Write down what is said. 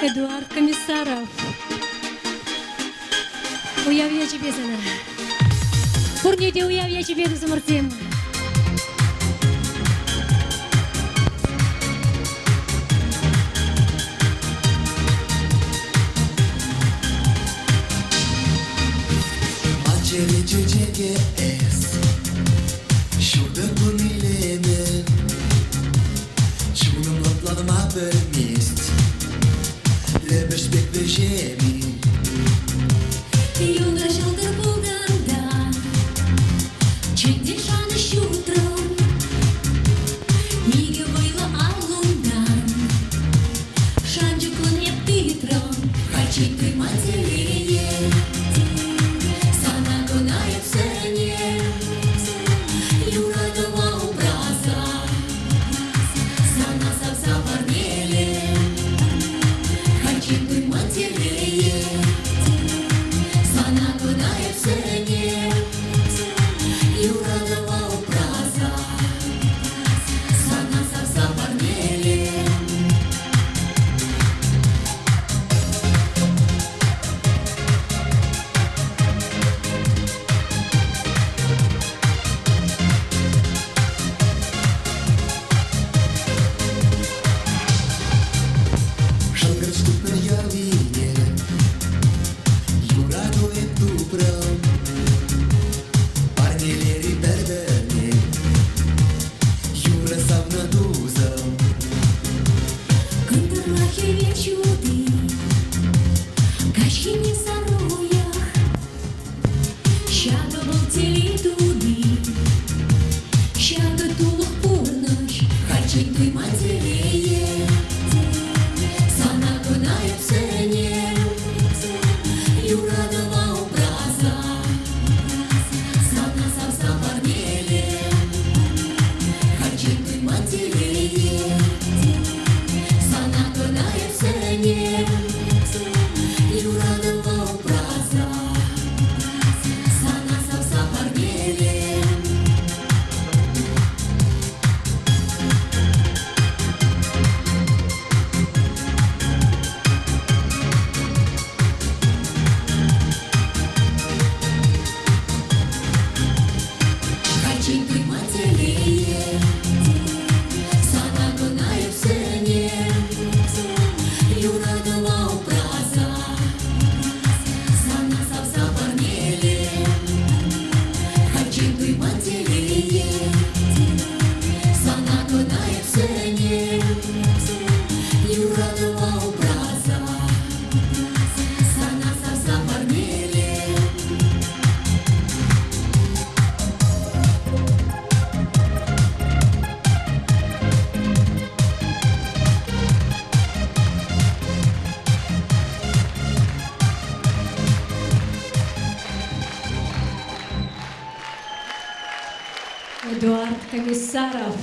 Эдуард Комиссаров. Уявia ci piesena. Pornite uявia ci piedu să mărțim. Acele GGS Şurada bunileme Čunom lotladım haber mist Lebeş bekle jemi Юна желтая Булганда, чуть дышана шутром, Ниге выла алундан, Шанджик лунеп титром, Хачик ты матерее, Сана гонает в сене, Юрадова образа, Сана савса парнеле, Хачик ты матерее, Sana gănaie в сене, Юрадова образа, Sana савса парнеле. Шангар ступна явине Юрадует дубром Парнелери берберне Юра савна дузом Гындырлахи вечуды, Качки не в сароях, Щада волтели туды, Щада тулах порнощ, Хачик ты матерее, Сана гонает в сене, Юрадова образа, Сана савса парнеле, Хачик ты матерее, Sana gănaie в сене, Юрадова образа, Sana савса парнеле. Хачик ты матерее, Sana gănaie в сене, Юрадова образа, Sana савса парнеле, Хачик ты матерее, Sana gănaie в сене, Юрадова образа, Sana савса парнеле. Эдуард Комиссаров.